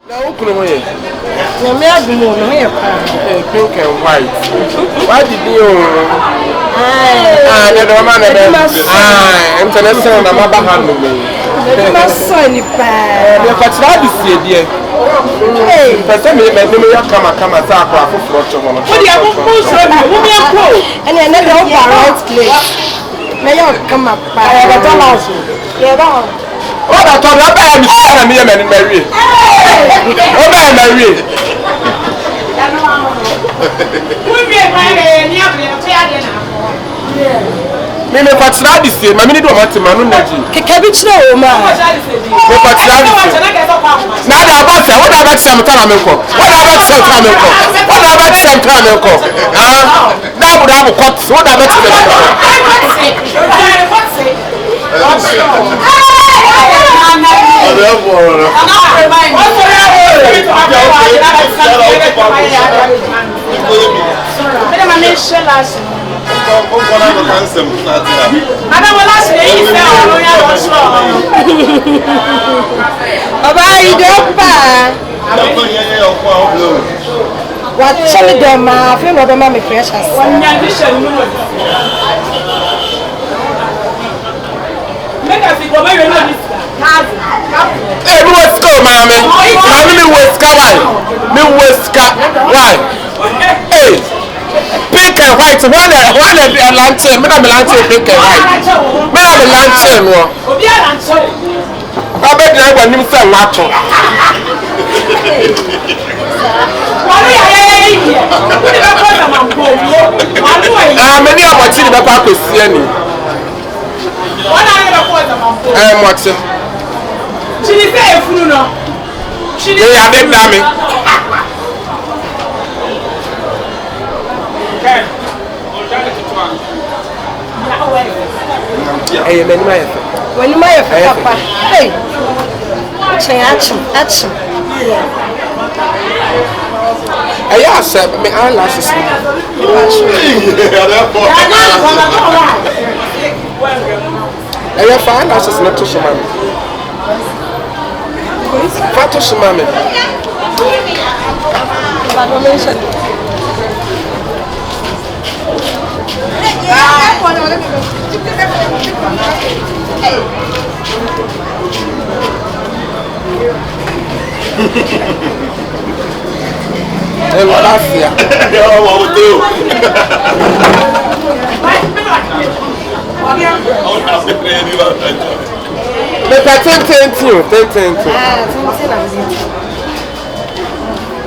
Now, who could we? No, me have no Pink and white. Why did you? The woman, international, I'm about handling. My son, if I see dear. Hey, for some reason, I come and talk for someone. What do you have? And another right place. May you come up by a dollar? What I told you about me and Mary. Oh, Mary. Mimi patna disi, mami ni do mati manu naji. Kekebi chire o ma. Me patna disi. Na da about what about some time menko. What about some time menko? What about some time menko? Ah, na bu da bu kot. What about some time Hey, what's go, mommy? Mommy, what's going? Me what's why? Hey, pink and white. One lantern. Me na lantern pink and white. Me na lantern no. I bet you want him say macho. Many of my children are to see any. I'm watching. She is a funeral. She is a big dummy. Hey, when you may have papa. Hey, action. I asked me eyelashes. I have fine lashes not to show mommy. What to show mommy? Hey, what I see? What we do?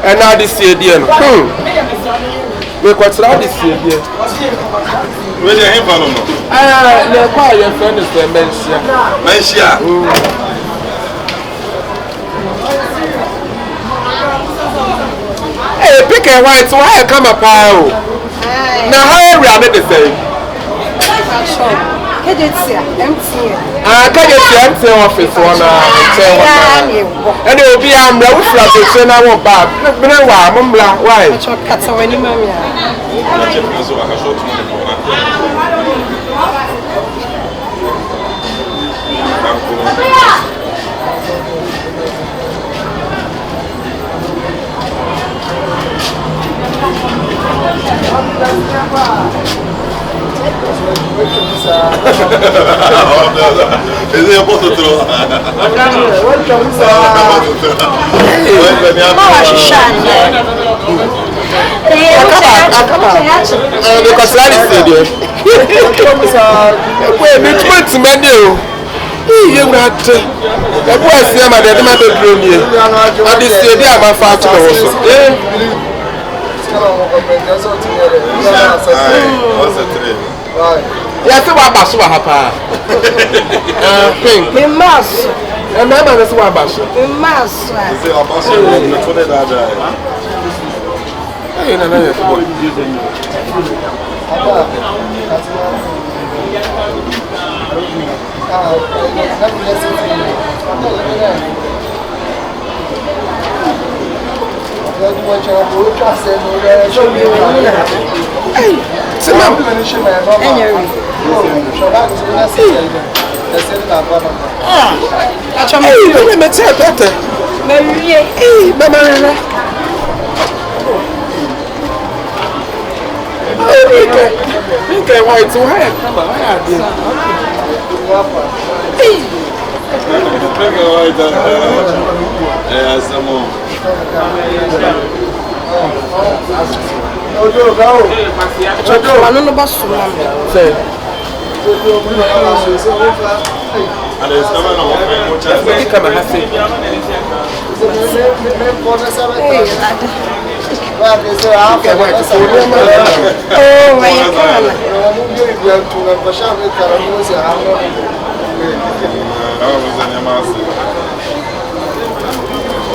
And now this year, dear. We got this year, dear. Where are you from? Your friend is Mencia. Hey, pick a white, so I come a pile. Now, how are we the same? Can you see empty office one? And it will be a revolution. I won't buy. Why? Is it possible to yes, what about so happy? Pink. We must. And my mother's what about you? We must. Say, I'm passing the 20 that. Hey, no, Pink and white, so high.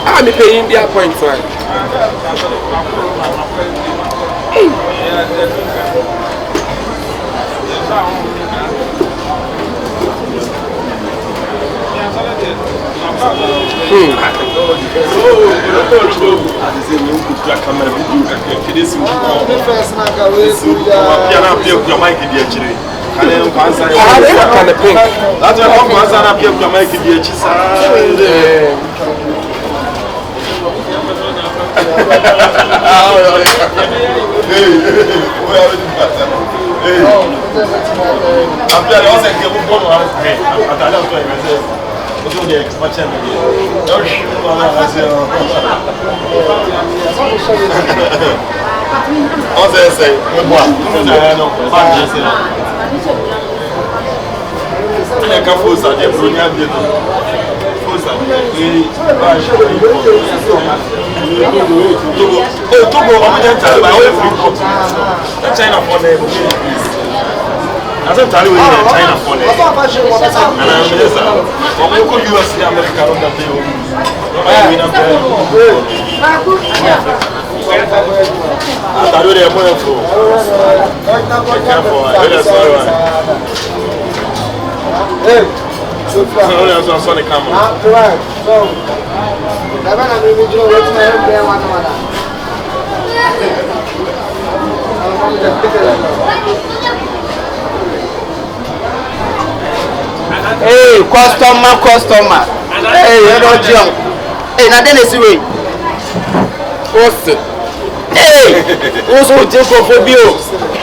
I'm paying their points, right? China for them. I don't tell you in China for them. And I'm just US America on the bill. I do their point for. Hey, so Sonny camera. Hey, customer. Hey, you know, John. Hey, now then it's way. What's it? Hey, who's who take off for you?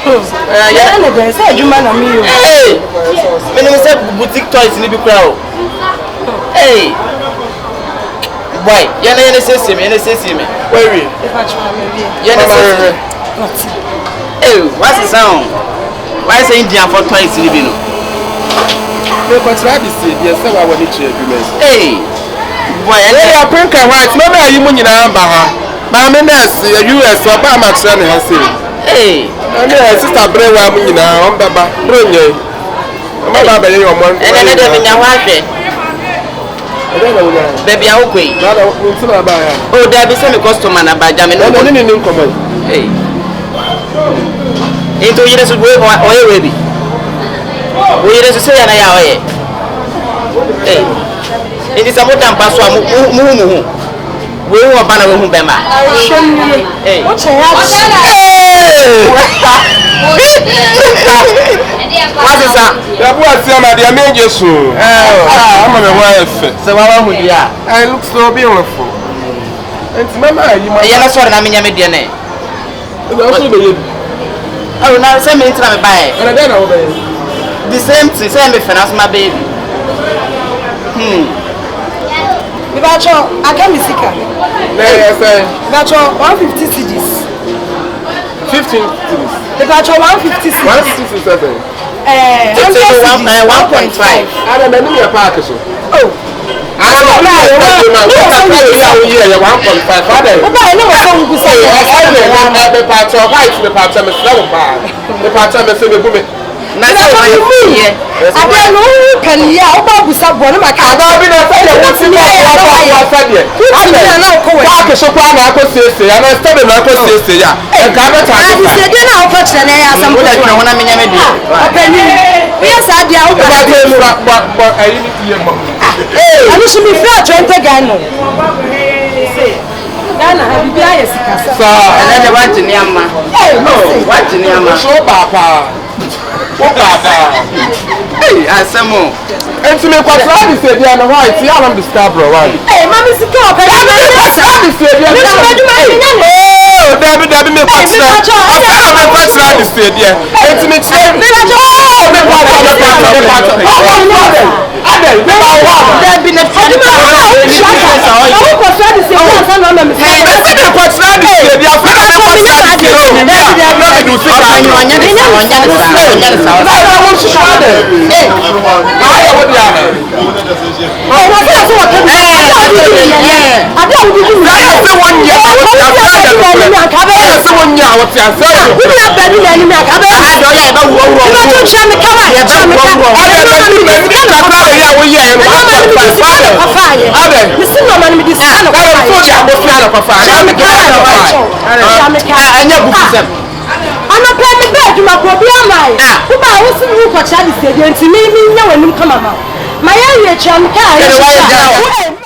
Yeah, I said you man me. Hey, when you say boutique toys in the crowd. Hey, boy, you're not necessary, me. Where are you? You're necessary. Hey, what's the sound? Why is Indian for toys in the Because I see the same I want to check you. Hey, boy, I are pink and white. Maybe I am in Ambaha. My menace, US or Bama Training has seen. Hey, and then Sister Brewa, you know, on Baba, Brunye. My Baba, your money, and I don't know what baby, I'm okay. Oh, there be some customer by Jamin. Hey, into you to go away, baby. We are to say, and I are. Hey, it is a mountain pass. We were banner with Bema. Hey, What's your house? what is that? That was some of the major soon. I'm a wife. So, I look so beautiful. And Mamma, you might not sort of Mediane. Oh, now send me into my bag. And I don't know. The same thing, same if I my baby. I can't be sicker. That's 150 CDs. 15 CDs. The batch 150 CDs. 167. 1.5. I don't know your package. Oh. I don't know. should be fair to enter Ghana. Ghana, have you been so, and then they want to Niama. No, what to Niama? So, Papa. Hey, I said more. And to make what's right, he said, yeah, no, why? See, I don't discover one. Hey, my me se toca. Dabi me patna. After me patna the stadium. Enti me tire. Dabi na fadima. Awo ko so di se o san no me se. Me se me patna the stadium. After me patna the stadium. I'm not playing bed, you might be on my. Who I was in you for Charlie said, and to me, no one come out. My area, Cham,